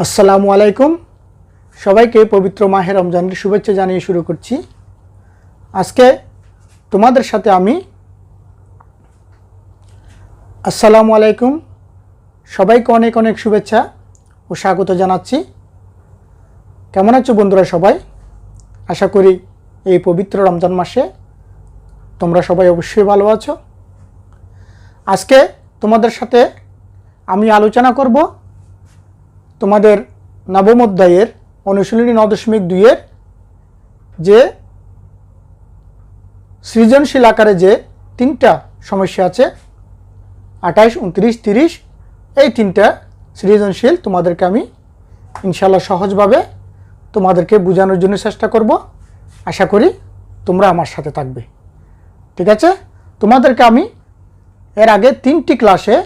আসসালামু আলাইকুম সবাইকে পবিত্র মাহে রমজানের শুভেচ্ছা জানিয়ে শুরু করছি। আজকে তোমাদের সাথে আমি আসসালামু আলাইকুম সবাইকে অনেক অনেক শুভেচ্ছা ও স্বাগত জানাচ্ছি। কেমন আছো বন্ধুরা সবাই? আশা করি এই পবিত্র রমজান মাসে তোমরা সবাই অবশ্যই ভালো আছো। আজকে তোমাদের সাথে আমি আলোচনা করব তোমাদের নবম অধ্যায়ের অনুশীলনী 9.2 যে সৃজনশীল আকারে যে তিনটা সমস্যা আছে 28, 29, 30 এই তিনটা সৃজনশীল তোমাদেরকে আমি ইনশাআল্লাহ সহজভাবে তোমাদেরকে বোঝানোর জন্য চেষ্টা করব। আশা করি তোমরা আমার সাথে থাকবে, ঠিক আছে? তোমাদেরকে আমি এর আগে 3টি ক্লাসে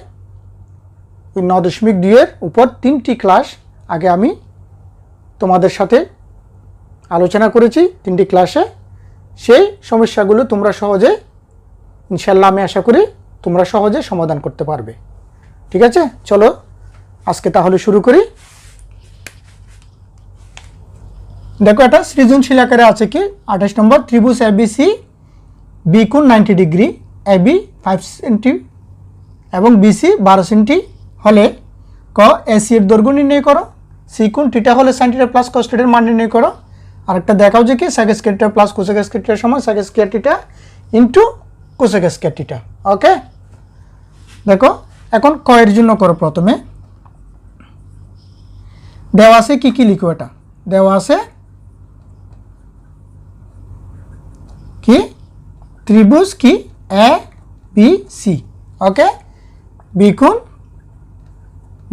9.2 উপর 3টি ক্লাস আগে আমি তোমাদের সাথে আলোচনা করেছি। 3টি ক্লাসে সেই সমস্যাগুলো তোমরা সহজে ইনশাআল্লাহ আমি আশা করি তোমরা সহজে সমাধান করতে পারবে, ঠিক আছে? চলো আজকে তাহলে শুরু করি। দেখো এটা সৃজনশীল আকারে আছে কি 28 নম্বর ত্রিভুজ এবিসি বি কোণ 90 ডিগ্রি, এবি 5 সেন্টি এবং বিসি 12 সেন্টি হলে ক এসি এর দৈর্ঘ্য নির্ণয় করো, সি কোণ থিটা হলে sin থিটা প্লাস cos থিটার মান নির্ণয় করো। আরেকটা দেখাও যে কি sec square theta plus cosec square theta সমান sec square theta into cosec square theta. Okay, দেখো এখন ক এর জন্য করো। প্রথমে দেওয়া আছে কি কি লিখো, এটা দেওয়া আছে কি ত্রিভুজ কি A B C. Okay, B কোণ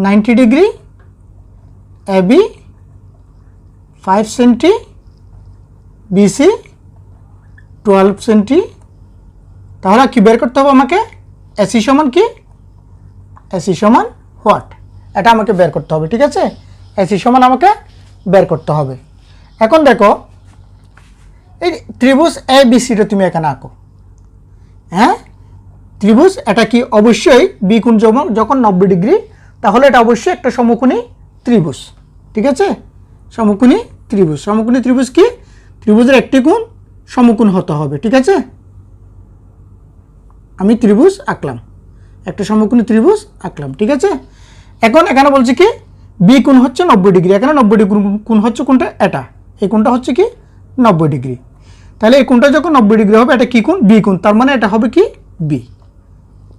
90 degree, AB 5 centi, BC 12 centi. তাহলে কি বের করতে হবে আমাকে? এসি সমান কি? এসি সমান হোয়াট, এটা আমাকে বের করতে হবে, ঠিক আছে? এসি সমান আমাকে বের করতে হবে। এখন দেখো এই ত্রিভুজ এ বি সিটা তুমি এখানে আঁকো। হ্যাঁ, ত্রিভুজ এটা কি অবশ্যই বি কোণ যখন 90 ডিগ্রি তাহলে এটা অবশ্যই একটা সমকোণী ত্রিভুজ, ঠিক আছে? সমকোণী ত্রিভুজ, সমকোণী ত্রিভুজ কি? ত্রিভুজের একটি কোণ সমকোণ হতে হবে, ঠিক আছে? আমি ত্রিভুজ আঁকলাম, একটা সমকোণী ত্রিভুজ আঁকলাম, ঠিক আছে? এখন এখানে বলছে কি বি কোণ হচ্ছে 90 ডিগ্রি, এখানে 90 ডিগ্রি কোণ হচ্ছে কোনটা? এটা, এই কোণটা হচ্ছে কি 90 ডিগ্রি। তাহলে এই কোণটা যখন 90 ডিগ্রি হবে এটা কি কোণ? বি কোণ, তার মানে এটা হবে কি বি,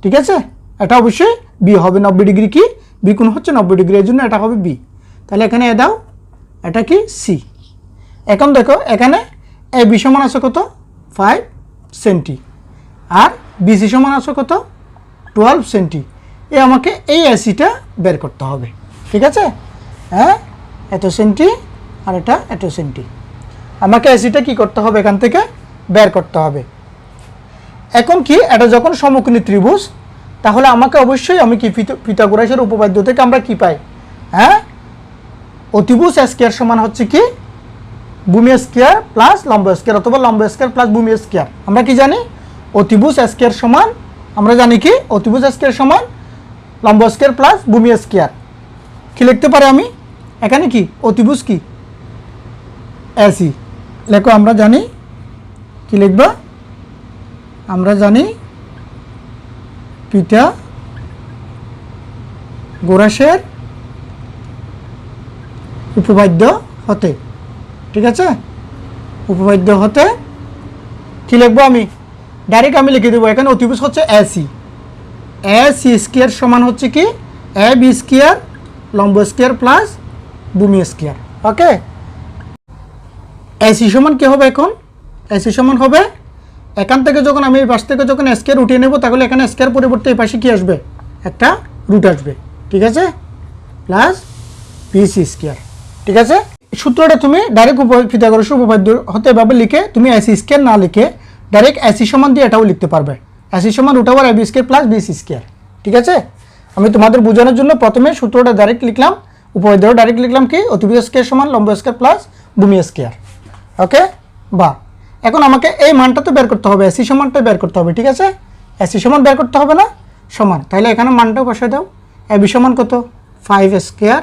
ঠিক আছে? এটা অবশ্যই বি হবে। 90 ডিগ্রি কি বি কোণ হচ্ছে 90 ডিগ্রি, এর জন্য এটা হবে বি। তাহলে এখানে এ দাও, এটা কি সি। এখন দেখো এখানে এ বি সমান আছে কত? 5 সেন্টি, আর বিসি সমান আছে কত? 12 সেন্টি। আমাকে এই এসিটা বের করতে হবে, ঠিক আছে? হ্যাঁ, এত সেন্টি আর এটা এত সেন্টি। আমাকে এসিটা কি করতে হবে? এখান থেকে বের করতে হবে। এখন কি এটা যখন সমকোণী ত্রিভুজ তাহলে আমাকে অবশ্যই আমি কি পিথাগোরাসের উপপাদ্য থেকে আমরা কি পাই? হ্যাঁ, অতিভুজ স্কয়ার সমান হচ্ছে কি ভূমি স্কয়ার প্লাস লম্ব স্কয়ার, অথবা লম্ব স্কয়ার প্লাস ভূমি স্কয়ার। আমরা কি জানি? অতিভুজ স্কয়ার সমান, আমরা জানি কি অতিভুজ স্কয়ার সমান লম্ব স্কয়ার প্লাস ভূমি স্কয়ার। কি লিখতে পারি আমি এখানে? কি অতিভুজ কি এসি লেখো। আমরা জানি কি লিখবা? আমরা জানি পিথাগোরাসের উপপাদ্য হতে, ঠিক আছে? উপপাদ্য হতে কি লিখবো? আমি ডাইরেক্ট আমি লিখে দেবো এখানে অতিভুজ হচ্ছে এসি, এসি স্কয়ার সমান হচ্ছে কি এ বি স্কয়ার লম্ব স্কয়ার প্লাস ভূমি স্কয়ার। ওকে, এসি সমান কি হবে? এখন এসি সমান হবে এখান থেকে যখন আমি এই পাশ থেকে যখন স্কয়ার উঠিয়ে নেব তাহলে এখানে স্কয়ার পরিবর্তে এই পাশে কি আসবে? একটা রুট আসবে, ঠিক আছে? প্লাস বিসি স্কয়ার, ঠিক আছে? সূত্রটা তুমি ডাইরেক্ট পিথাগোরাসের উপপাদ্য হতে এভাবে লিখে তুমি এসি স্কয়ার না লিখে ডাইরেক্ট এসি সমান দিয়ে এটাও লিখতে পারবে। এসি সমান root over AB square plus BC square, ঠিক আছে? আমি তোমাদের বোঝানোর জন্য প্রথমে সূত্রটা ডাইরেক্ট লিখলাম, উপপাদ্যটা ডাইরেক্ট লিখলাম কি অতিভুজ স্কয়ার সমান লম্ব স্কয়ার প্লাস ভূমি স্কয়ার। ওকে, বা এখন আমাকে এই মানটা তো বের করতে হবে, এসি সমানটা বের করতে হবে, ঠিক আছে? এসি সমান বের করতে হবে না? সমান, তাহলে এখানে মানটাও বসায় দাও। এবি সমান কত? 5 স্কয়ার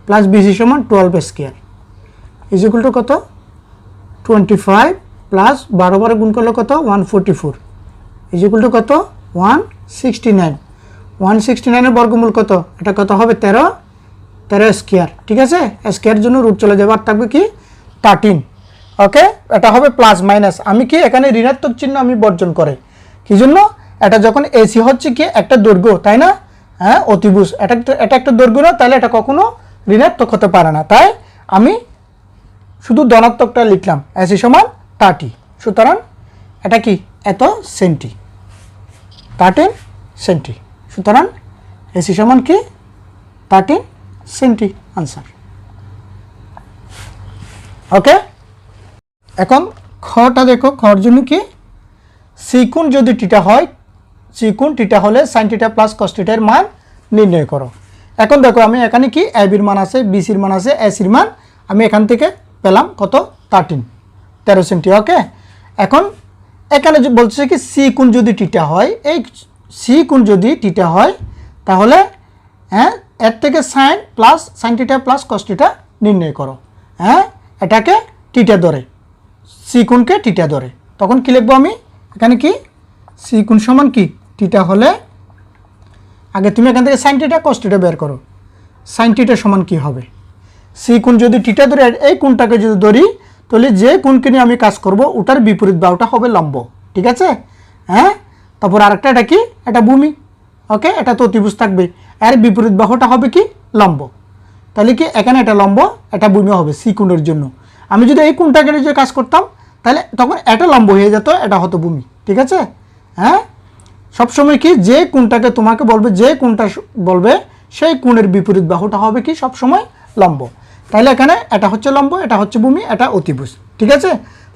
প্লাস বিসি সমান 12 স্কোয়ার ইজ ইকুয়াল টু কত 25 প্লাস 12 গুণ করলে কত 144 ইজ ইকুয়াল টু কত 169 169 বর্গমূল কত এটা কত হবে 13 স্কোয়ার ঠিক আছে স্কোয়ার জন্য রুট চলে যাবে আর থাকবে কি 13 ওকে এটা হবে প্লাস মাইনাস আমি কি এখানে ঋণাত্মক চিহ্ন আমি বর্জন করে কি জন্য এটা যখন এসি হচ্ছে কি একটা দৈর্ঘ্য তাই না হ্যাঁ অতিভুজ এটা একটা দৈর্ঘ্য না তাহলে এটা কখনো ঋণাত্মক হতে পারে না তাই আমি শুধু ধনাত্মকটা লিখলাম এসি সমান 30 সুতরাং এটা কি এত সেন্টি 13 সেন্টি সুতরাং এসি সমান কি 13 সেন্টি আনসার ওকে এখন খটা দেখো খর জন্য কি সি কোণ যদি টিটা হয় সি কোণ টিটা হলে সাইন টিটা প্লাস কস টিটার মান নির্ণয় করো এখন দেখো আমি এখানে কি এ বির মান আছে বি সির মান আছে এ সির মান আমি এখান থেকে পেলাম কত 13 সেন্টি ওকে এখন এখানে যে বলছে কি সি কোণ যদি টিটা হয় এই সি কোণ যদি টিটা হয় তাহলে হ্যাঁ এর থেকে সাইন টিটা প্লাস কস টিটা নির্ণয় করো হ্যাঁ এটাকে টিটা ধরে সি কোণকে টিটা ধরে তখন কি লিখবো আমি এখানে কি সি কোণ সমান কি টিটা হলে আগে তুমি এখান থেকে সাইন টিটা কস টিটা বের করো সাইন টিটা সমান কি হবে সি কোণ যদি টিটা ধরে এই কোণটাকে যদি ধরি তাহলে যে কোণকে নিয়ে আমি কাজ করব ওটার বিপরীত বাহুটা হবে লম্ব ঠিক আছে হ্যাঁ তারপর আরেকটা এটা কি এটা ভূমি ওকে এটা তো অতিভুজ থাকবে এর বিপরীত বাহুটা হবে কি লম্ব তাহলে কি এখানে এটা লম্ব এটা ভূমি হবে সি কোণের জন্য আমি যদি এই কোণটাকে নিয়ে যে কাজ করতাম তাহলে তখন এটা লম্ব হয়ে যেত এটা হতো ভূমি ঠিক আছে হ্যাঁ সবসময় কি যে কোণটাকে তোমাকে বলবে যে কোণটা বলবে সেই কোণের বিপরীত বাহুটা হবে কি সবসময় লম্ব তাহলে এখানে এটা হচ্ছে লম্ব এটা হচ্ছে ভূমি এটা অতিভুজ ঠিক আছে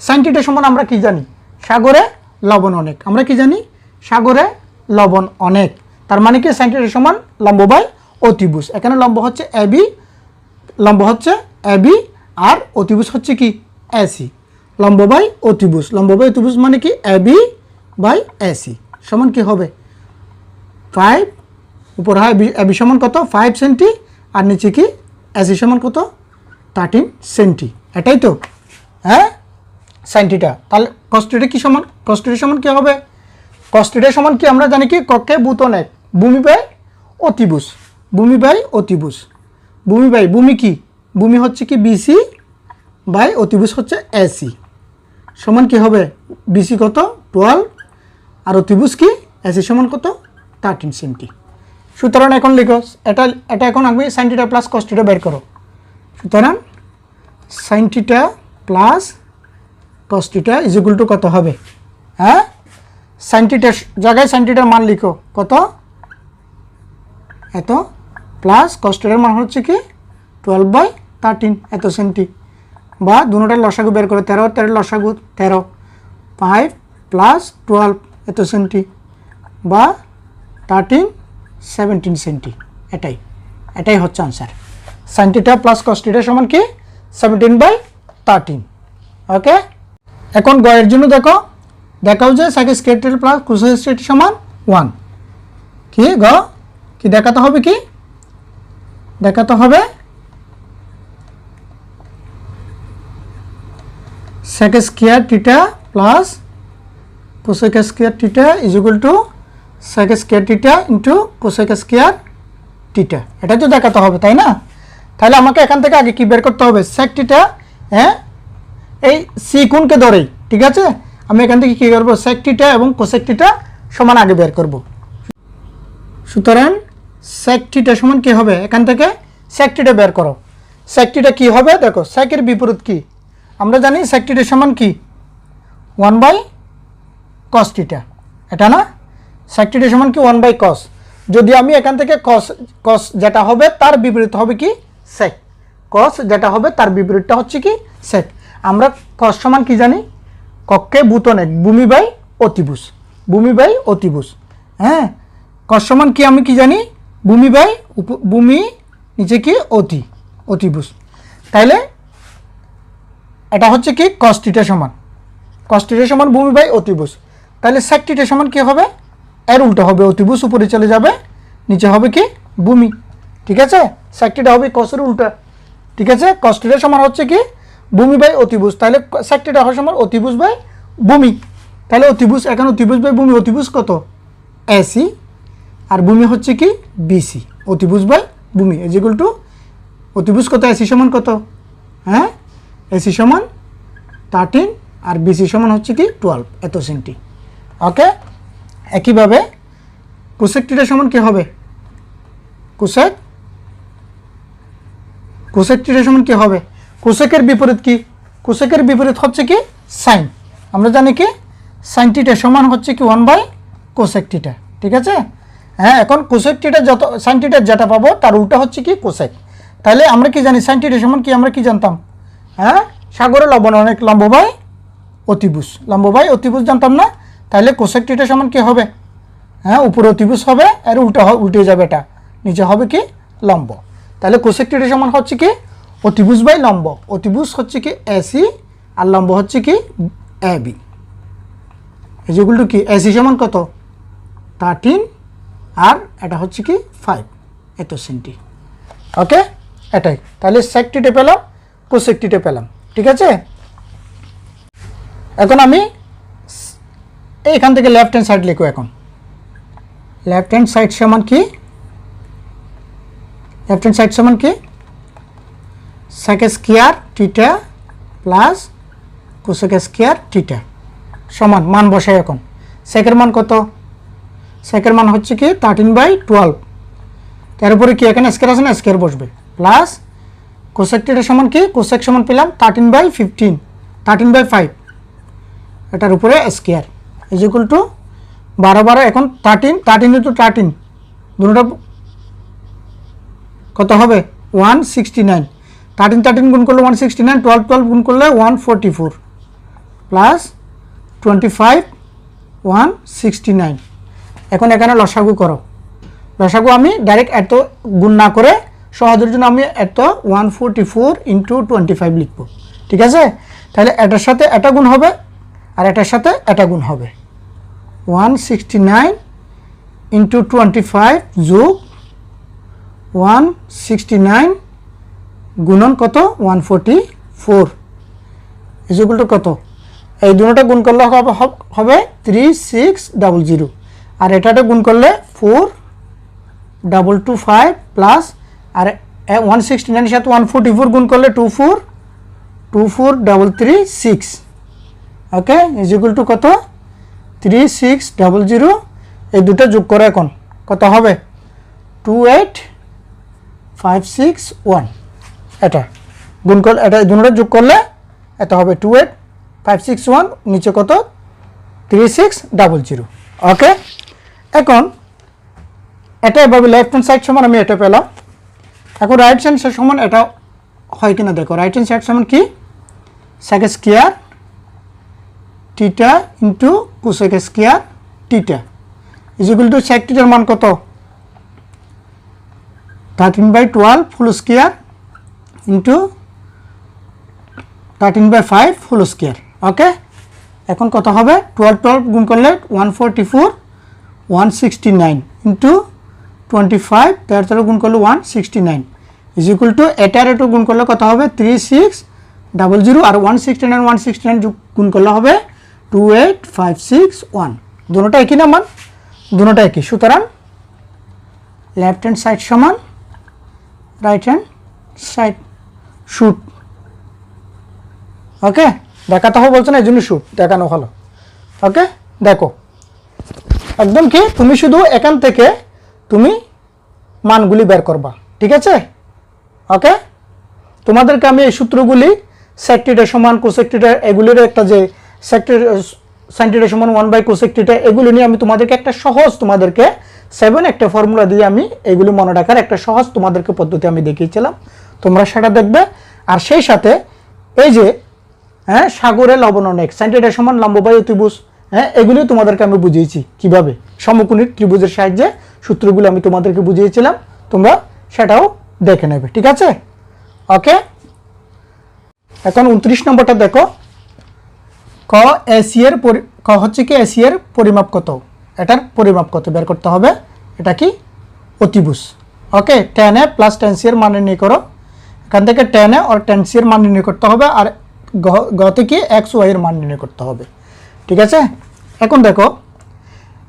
সাইন থিটা সমান আমরা কি জানি সাগরে লবণ অনেক আমরা কি জানি সাগরে লবণ অনেক তার মানে কি সাইন থিটা সমান লম্ব বাই অতিভুজ এখানে লম্ব হচ্ছে এবি আর অতিভুজ হচ্ছে কি এসি লম্ব বাই অতিভুজ মানে কি এবি বাই এসি সমান কি হবে 5 উপর হয় এবি সমান কত 5 সেন্টি আর নিচে কি এসি সমান কত 13 সেন্টি এটাই তো হ্যাঁ সাইন থিটা তাহলে কস থিটা কি সমান কস থিটা সমান কি হবে কস থিটা সমান কি আমরা জানি কি কক্ষে ভূতন এক ভূমি বাই অতিভুজ ভূমি কি ভূমি হচ্ছে কি বিসি বাই অতিভুজ হচ্ছে এসি সমান কি হবে বিসি কত 12 আর অতিভুজ কি এসি সমান কত 13 সেন্টি সুতরাং এখন লিখো এটা এখন আমি sign theta plus cos theta বের করো সুতরাং sign theta plus cos theta is equal two কত হবে হ্যাঁ সাইন থিটার জায়গায় সাইন থিটার মান লিখো কত এত প্লাস কস থিটার মান হচ্ছে কি 12/13 এত সেন্টি বা দুটোটার লসাগু বের করে 13 লসাগু 13 5 প্লাস 12 এত সেন্টি বা 17 সেন্টি এটাই হচ্ছে answer sign theta plus cos theta সমান কি 17/13 ওকে এখন গয়ের জন্য দেখাও যে sec square theta plus cos square theta সমান 1 কি কি দেখাতে হবে sec square theta plus cosec square theta is equal to sec square theta into cosec square theta এটা তো দেখাতে হবে তাই না তাহলে আমাকে এখান থেকে আগে কি বের করতে হবে sec থিটা হ্যাঁ এই সি কোণকে ধরেই ঠিক আছে আমি এখান থেকে কি করব sec থিটা এবং cosec থিটা সমান আগে বের করব সুতরাং sec থিটা সমান কি হবে এখান থেকে sec থিটা বের করো sec থিটা কি হবে দেখো sec এর বিপরীত কি আমরা জানি sec থিটা সমান কি 1/cos থিটা এটা না sec থিটা সমান কি 1/cos যদি আমি এখান থেকে cos যেটা হবে তার বিপরীত হবে কি sec cos যেটা হবে তার বিপরীতটা হচ্ছে কি sec আমরা cos সমান কি জানি কক্ষে ভূতন এক ভূমি বাই অতিভুজ হ্যাঁ cos সমান কি আমি কি জানি ভূমি নিচে কি অতিভুজ তাইলে এটা হচ্ছে কি cos থিটা সমান ভূমি বাই অতিভুজ তাহলে sec থিটা সমান কি হবে এর উল্টো হবে অতিভুজ উপরে চলে যাবে নিচে হবে কি ভূমি ঠিক আছে, sec θ হবে cos-এর উল্টা, ঠিক আছে। cos θ সমান হচ্ছে কি ভূমি বাই অতিভুজ, তাহলে sec θ হওয়ার সমান অতিভুজ বাই ভূমি, তাহলে অতিভুজ, এখন অতিভুজ বাই ভূমি, অতিভুজ কত AC আর ভূমি হচ্ছে কি BC, অতিভুজ বাই ভূমি ইজ ইকুয়াল টু অতিভুজ কত AC সমান কত, হ্যাঁ AC সমান 13 আর BC সমান হচ্ছে কি 12 এত সেন্টি। ওকে, একইভাবে কোসেক θ সমান কি হবে, কোসেক θ সমান কি হবে, কোসেকের বিপরীত কি, কোসেকের বিপরীত হচ্ছে কি সাইন, আমরা জানি কি সাইন θ সমান হচ্ছে কি 1/কোসেক θ, ঠিক আছে। হ্যাঁ, এখন কোসেক θ যত সাইন θ যেটা পাবো তার উল্টা হচ্ছে কি কোসেক, তাহলে আমরা কি জানি সাইন θ সমান কি, আমরা কি জানতাম, হ্যাঁ সাগরে লবণ অনেক, লম্ব বাই অতিভুজ, লম্ব বাই অতিভুজ জানতাম না, তাহলে কোসেক θ সমান কি হবে, হ্যাঁ উপরে অতিভুজ হবে আর উল্টে যাবে, এটা নিচে হবে কি লম্ব, তাহলে কোসেক θ সমান হচ্ছে কি অতিভুজ বাই লম্ব, অতিভুজ হচ্ছে কি AC আর লম্ব হচ্ছে কি AB, যেগুলো কি AC সমান কত 13 আর এটা হচ্ছে কি 5 এত সেন্টি। ওকে, এটাই, তাহলে sec θ পেলাম, কোসেক θ পেলাম, ঠিক আছে। এখন আমি এইখান থেকে লেফট হ্যান্ড সাইড লিখো, এখন লেফট হ্যান্ড সাইড সমান কি, লেফট হ্যান্ড সাইড সমান কি sec square θ plus cosec square θ সমান, মান বসাই এখন, সেকের মান কত, সেকের মান হচ্ছে কি 13/12, তার উপরে কি এখানে স্কয়ার আছে না, স্কয়ার বসবে, প্লাস কোসেক θ সমান কি, কোসেক সমান পেলাম 13/15, 13/5 এটার উপরে স্কয়ার ইজ ইকুয়াল টু 12 এখন 13 ইন্টু 13 দুটোটা কত হবে 169, 13 গুণ করলে 169, 12 গুণ করলে 144 প্লাস 25 169। এখন এখানে লসাগু করো, লসাগু আমি ডাইরেক্ট এত গুণ না করে সহজের জন্য আমি এত 144 ইন্টু 25 লিখবো, ঠিক আছে। তাহলে এটার সাথে এটা গুণ হবে আর এটার সাথে এটা গুণ হবে, 169 ইন্টু 25 যোগ 169 গুণন কত 144 ইজ ইকুয়াল টু কত, এই দুটোটা গুণ করলে হবে 3600 আর এটাটা গুণ করলে 4225 প্লাস আর 169 এর সাথে 144 গুণ করলে 24336। ওকে, ইজ ইকুয়াল টু কত 3600, এই দুটো যোগ করে এখন কত হবে 28561, এটা গুণ করলে এটা দুটোটা যোগ করলে এটা হবে 28561, নিচে কত 3600। ওকে, এখন এটা এভাবে লেফট হ্যান্ড সাইড সমান আমি এটা পেলাম, এখন রাইট হ্যান্ড সাইড সমান এটা হয় কিনা দেখো, রাইট হ্যান্ড সাইড সমান কি sec square θ into cosec square θ is equal to sec θ এর মান কত 13/12 whole square into 13/5 whole square. Okay, এখন কত হবে 12 গুণ করলে 144 169 ইন্টু 25 13 গুণ করলে 169 ইজ ইকুয়াল টু এটার একটু গুণ করলে কত হবে 3600 আর 169 গুণ করলে হবে 28561, দুটোটা একই না মান, দুটোটা একই, সুতরাং লেফট হ্যান্ড সাইড সমান রাইট হ্যান্ড সাইড, শুট। ওকে, দেখাতে হবে বলছো না, এই জন্য শুট দেখানো হলো। ওকে, দেখো একদম কি তুমি শুধু এখান থেকে তুমি মানগুলি বের করবা, ঠিক আছে। ওকে, তোমাদেরকে আমি এই সূত্রগুলি sec θ সমান কোসেক θ এগুলির একটা যে sin θ সমান 1/কোসেক θ এগুলো নিয়ে আমি তোমাদেরকে একটা সহজ, তোমাদেরকে 7 একটা ফর্মুলা দিয়ে আমি এগুলি মনে রাখার একটা সহজ তোমাদেরকে পদ্ধতি আমি দেখিয়েছিলাম, তোমরা সেটা দেখবে। আর সেই সাথে এই যে হ্যাঁ সাগরে লবণ অনেক, sin θ সমান লম্ব বাই অতিভুজ, হ্যাঁ এগুলি তোমাদেরকে আমি বুঝিয়েছি কিভাবে সমকোণী ত্রিভুজের সাহায্যে, সূত্রগুলো আমি তোমাদেরকে বুঝিয়েছিলাম, তোমরা সেটাও দেখে নেবে, ঠিক আছে। ওকে, এখন 29 নম্বরটা দেখো, ক হচ্ছে কি এসি এর পরিমাপ কত, এটার পরিমাপ কত বের করতে হবে, এটা কি অতিভুজ, ওকে, টেন এ প্লাস টেন সি এর মান নির্ণয় করো। এখান থেকে টেন এ আর টেন সি এর মান নির্ণয় করতে হবে, আর গতে কি এক্স ওয়াই এর মান নির্ণয় করতে হবে। ঠিক আছে, এখন দেখো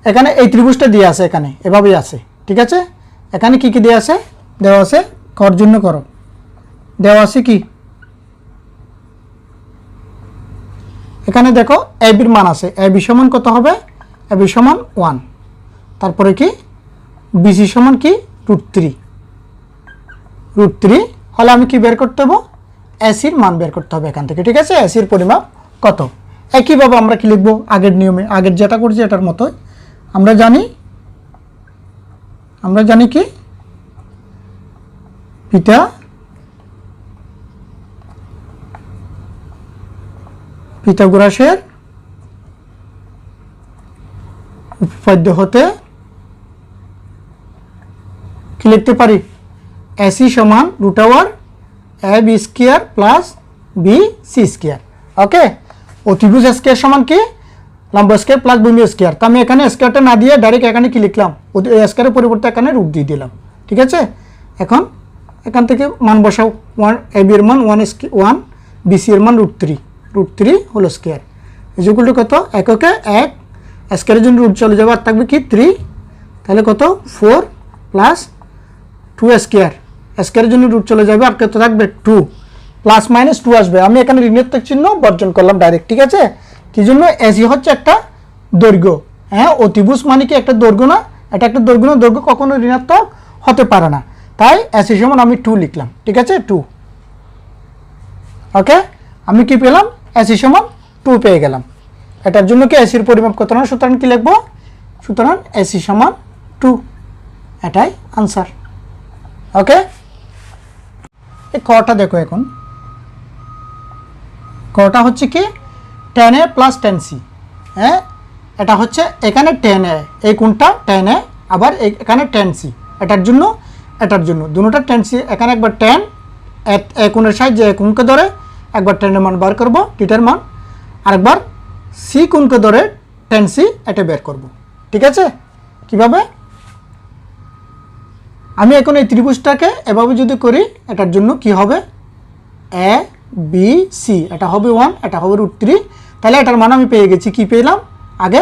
এখানে এই ত্রিভুজটা দিয়ে আছে, এখানে এভাবেই আছে। ঠিক আছে, এখানে কি কি দেওয়া আছে? দেওয়া আছে কর জন্য করো, দেওয়া আছে কি এখানে দেখো এ বির মান আছে, এ বি সমান কত হবে? এ বি সমান 1, তারপরে কি বিসি সমান কি √3, √3 হলে আমি কি বের করতে হবে? এসির মান বের করতে হবে এখান থেকে। ঠিক আছে, এসির পরিমাপ কত? একইভাবে আমরা কি লিখবো? আগের নিয়মে, আগের যেটা করছি এটার মতোই আমরা জানি কি পিথাগোরাসের উপপাদ্য হতে কি লিখতে পারি? এসি সমান √a b² প্লাস bc²। ওকে, অতিভুজ স্কয়ার সমান কি লম্ব স্কয়ার প্লাস ভূমি স্কয়ার। তো আমি এখানে স্কয়ারটা না দিয়ে ডাইরেক্ট এখানে কি লিখলাম? স্কয়ারের পরিবর্তে এখানে √ দিয়ে দিলাম। ঠিক আছে, এখন এখান থেকে মান বসাও। 1 a b এর মান 1 bc এর মান √3 হোল স্কয়ার ইকুয়াল টু কত? এককে 1, স্কয়ারের জন্য √ চলে যাবে, আর থাকবে কি 3, তাহলে কত 4 প্লাস 2 স্কয়ার, স্কয়ারের জন্য √ চলে যাবে, আর কত থাকবে 2, প্লাস মাইনাস 2 আসবে। আমি এখানে ঋণাত্মক চিহ্ন বর্জন করলাম ডাইরেক্ট। ঠিক আছে, কি জন্য? এসি হচ্ছে একটা দৈর্ঘ্য। হ্যাঁ, অতিভুজ মানে কি একটা দৈর্ঘ্য না? এটা একটা দৈর্ঘ্য না, দৈর্ঘ্য কখনো ঋণাত্মক হতে পারে না, তাই এসি সমান আমি 2 লিখলাম। ঠিক আছে, 2। ওকে, আমি কি পেলাম? এসি সমান 2 পেয়ে গেলাম। এটার জন্য কি এসির পরিমাপ কত না? সুতরাং কি লিখবো? সুতরাং এসি সমান 2, এটাই আনসার। ওকে, এই কটা দেখো, এখন কটা হচ্ছে কি tan a plus tan c। হ্যাঁ, এটা হচ্ছে এখানে tan a, এই কোণটা tan a, আবার এখানে tan c। এটার জন্য দুটোটা tan c, এখানে একবার tan a কোণের সাহায্যে a কোণকে ধরে একবার tan এর মান বার করব, থিটার মান, আরেকবার c কোণকে ধরে tan c এটা বের করব। ঠিক আছে, কিভাবে? আমি এখন এই ত্রিভুজটাকে এভাবে যদি করি, এটার জন্য কি হবে? a b c, এটা হবে 1, এটা হবে √3, তাহলে এটার মান আমি পেয়ে গেছি। কি পেলাম? আগে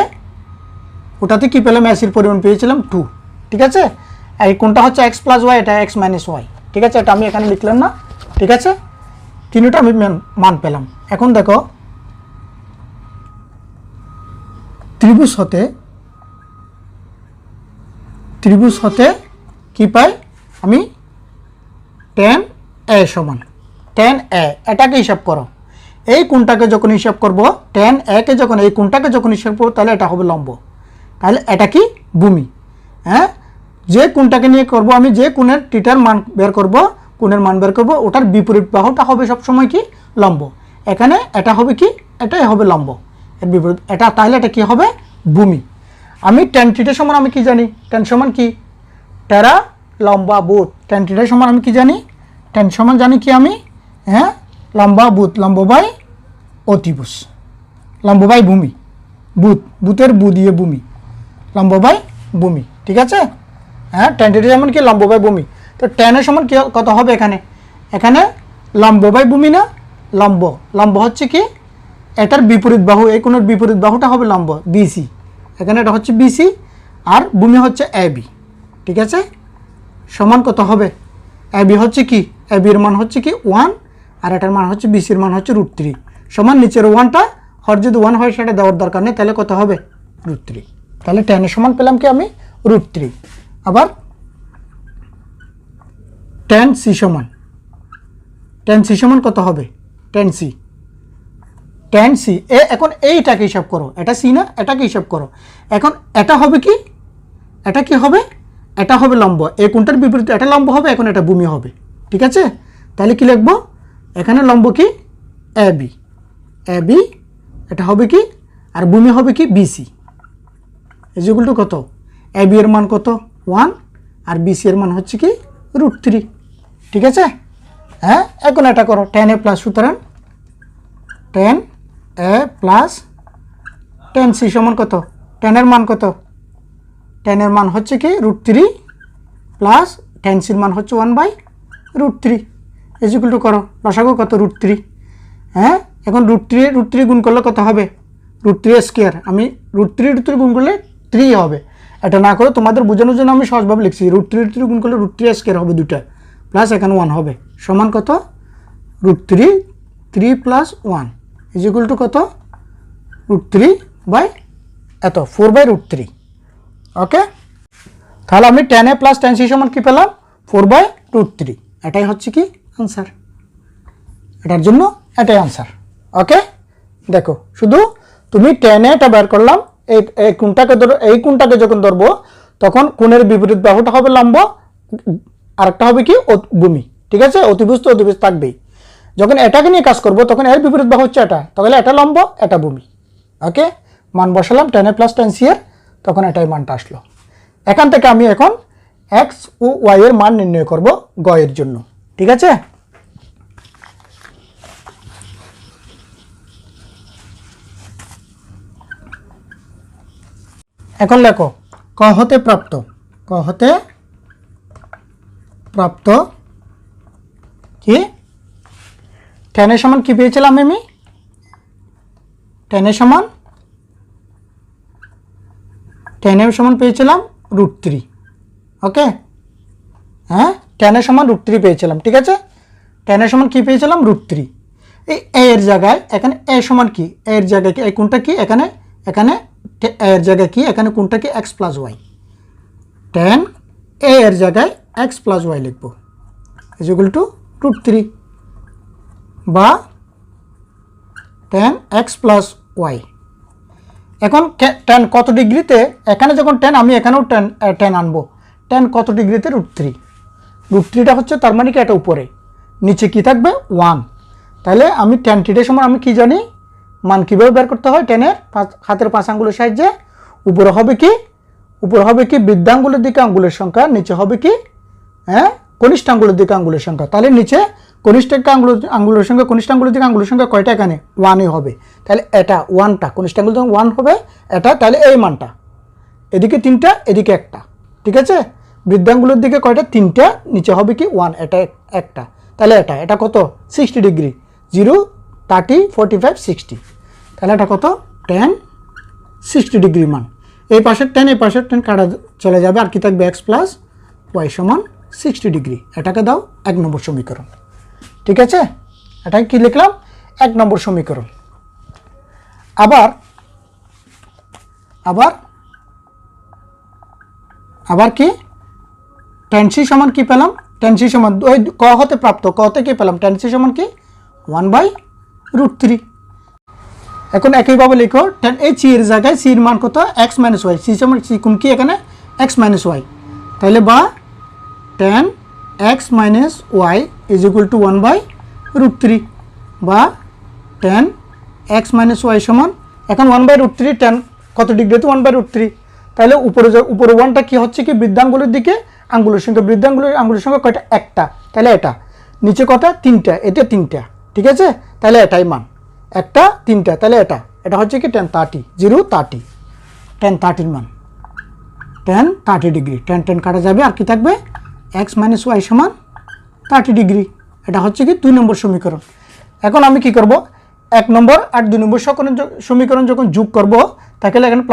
ওটাতে কি পেলাম? এসির পরিমাণ পেয়েছিলাম 2। ঠিক আছে, এই কোনটা হচ্ছে x + y, এটা x - y। ঠিক আছে, এটা আমি এখানে লিখলাম না। ঠিক আছে, তিনটা আমি মান পেলাম। এখন দেখো ত্রিভুজ হতে কি পাই আমি? tan a সমান tan a, এটাকে হিসাব করো। এই কোণটাকে যখন হিসাব করব, tan a কে যখন, এই কোণটাকে যখন হিসাব করব, তাহলে এটা হবে লম্ব, তাহলে এটা কি ভূমি। হ্যাঁ, যে কোণটাকে নিয়ে করব আমি, যে কোণের থিটার মান বের করব, কোণের মান বের করব, ওটার বিপরীত বাহুটা হবে সবসময় কি লম্ব। এখানে এটা হবে কি? এটাই হবে লম্ব, এর বিপরীত এটা, তাহলে এটা কি হবে? ভূমি। আমি tan থিটা সমান আমি কি জানি? tan সমান কি? টেরা লম্বা বুত। tan থিটা সমান আমি কি জানি? tan সমান জানি কি আমি? হ্যাঁ, লম্বা বুত, লম্ব বাই অতিভুজ, লম্ব বাই ভূমি, বুতের বু দিয়ে ভূমি, লম্ব বাই ভূমি। ঠিক আছে, হ্যাঁ, tan থিটা সমান কি? লম্ব বাই ভূমি। তো tan এর সমান কি কত হবে? এখানে লম্ব বাই ভূমি না, লম্ব হচ্ছে কি এটার বিপরীত বাহু, এই কোণের বিপরীত বাহুটা হবে লম্ব BC। এখানে এটা হচ্ছে BC, আর ভূমি হচ্ছে AB। ঠিক আছে, সমান কত হবে? AB হচ্ছে কি? AB এর মান হচ্ছে কি 1, আর এটার মান হচ্ছে BC এর মান হচ্ছে √3, সমান নিচের 1টা হর যদি 1 হয় সেটা দেওয়ার দরকার নেই, তাহলে কত হবে? √3। তাহলে tan এর সমান পেলাম কি আমি? √3। আবার tan c সমান কত হবে? tan c এখন এইটাকে হিসাব করো, এটা c না, এটাকে হিসাব করো। এখন এটা হবে কি? এটা কি হবে? এটা হবে লম্ব, এই কোণটার বিপরীতে এটা লম্ব হবে, এখন এটা ভূমি হবে। ঠিক আছে, তাহলে কি লিখবো? এখানে লম্ব কি? AB, এটা হবে কি? আর ভূমি হবে কি? BC ইকুয়াল টু কত? AB এর মান কত? 1, আর BC এর মান হচ্ছে কি? √3। ঠিক আছে, হ্যাঁ, এখন এটা করো tan a প্লাস, সুতরাং tan a plus tan c সমান কত? tan এর মান কত? tan এর মান হচ্ছে কি √3 প্লাস tan c এর মান হচ্ছে 1/√3 ইজ ইকুয়াল টু করো লসাগু কত √3। হ্যাঁ, এখন √3 গুণ করলে কত হবে √3 স্কয়ার। আমি √3 গুণ করলে 3 হবে। এটা না করে তোমাদের বোঝানোর জন্য আমি সহজভাবে লিখছি √3 গুণ করলে √3 স্কয়ার হবে দুটা, প্লাস এখানে 1 হবে, সমান কত √3 3 + 1 ইজ ইকুয়াল টু কত √3 বাই এত 4/√3। ওকে, তাহলে আমি tan a + tan c সমান কি পেলাম 4/√3। এটাই হচ্ছে কি আনসার, এটার জন্য এটাই আনসার। ওকে, দেখো শুধু তুমি tan a টা বের করলাম, এই কোণটাকে যখন ধরবো তখন কোণের বিপরীত বাহুটা হবে লম্ব, আরেকটা হবে কি ভূমি। ঠিক আছে, অতিভুজ তো অতিভুজ থাকবেই। যখন এটাকে নিয়ে কাজ করব তখন এর বিপরীত বাহু হচ্ছে এটা, তাহলে এটা লম্ব এটা ভূমি। ওকে, মান বসালাম tan a + tan c এর, তখন এটাই মানটা আসলো। এখান থেকে আমি এখন x ও y এর মান নির্ণয় করব গ এর জন্য। ঠিক আছে, এখন লেখো ক হতে প্রাপ্ত কি tan এর সমান কি পেয়েছিলাম আমি, tan এর সমান পেয়েছিলাম √3। ওকে, হ্যাঁ tan এর সমান √3 পেয়েছিলাম। ঠিক আছে, tan এর সমান কি পেয়েছিলাম √3। এই a এর জায়গায় এখানে a সমান কি, a এর জায়গায় কি এই কোণটা কি, এখানে a এর জায়গায় কি, এখানে কোণটা কি x + y, tan a এর জায়গায় x + y লিখব ইজ ইকুয়াল টু √3 বা tan x + y। এখন tan কত ডিগ্রিতে, এখানে যখন tan আমি এখানেও tan আনবো, tan কত ডিগ্রিতে √3টা হচ্ছে তার মানে কি এটা উপরে, নিচে কি থাকবে 1। তাহলে আমি tan θ সমান আমি কি জানি মান কিভাবে বের করতে হয়, tan এর হাতের 5 আঙ্গুলের সাহায্যে উপরে হবে কি বৃদ্ধাঙ্গুলের দিকে আঙ্গুলের সংখ্যা, নিচে হবে কি হ্যাঁ কনিষ্ঠ আঙ্গুলের দিকে আঙ্গুলের সংখ্যা। তাহলে নিচে কনিষ্ঠ আঙ্গুলের সংখ্যা, কনিষ্ঠ আঙ্গুলের দিকে আঙ্গুলের সংখ্যা কয়টা, এখানে 1ই হবে। তাহলে এটা 1টা কনিষ্ঠ আঙ্গুল যখন 1 হবে এটা, তাহলে এই মানটা এদিকে 3টা এদিকে একটা। ঠিক আছে, বৃদ্ধাঙ্গুলের দিকে কয়টা 3টা, নিচে হবে কি 1, এটা একটা। তাহলে এটা কত 60 ডিগ্রি, 0 30 45 60, তাহলে এটা কত tan 60 ডিগ্রি মান। এই পাশের tan এই পাশের tan কাটা চলে যাবে, আর কি থাকবে x + y সমান 60 ডিগ্রি। এটাকে দাও 1 নম্বর সমীকরণ। ঠিক আছে, এটাকে কি লিখলাম 1 নম্বর সমীকরণ। আবার কি tan c সমান কি পেলাম, tan c সমান ওই ক হতে প্রাপ্ত, ক হতে কি পেলাম tan c সমান কি 1/√3। এখন একইভাবে লিখো tan এই c এর জায়গায় c এর মান কত x - y, c সমান c কোণ কি এখানে x - y, তাহলে বা tan x - y is equal two 1/√3 বা tan x - y সমান, এখন 1/√3 tan কত ডিগ্রিতে 1/√3, তাহলে উপরে 1টা কি হচ্ছে কি বৃদ্ধাঙ্গুলের দিকে আঙ্গুলের সংখ্যা, আঙ্গুলের সংখ্যা কয়টা একটা, তাহলে এটা নিচে কটা 3টা, এটা 3টা। ঠিক আছে, তাহলে এটাই মান একটা 3টা, তাহলে এটা হচ্ছে কি tan 30 0 30, tan 30 মান tan 30 ডিগ্রি, tan কাটা যাবে, আর কি থাকবে x - y সমান 30 ডিগ্রি। এটা হচ্ছে কি 2 নম্বর সমীকরণ। এখন আমি কি করব 1 নম্বর আর 2 নম্বর সমীকরণ যখন যোগ করব, তাহলে এখানে +y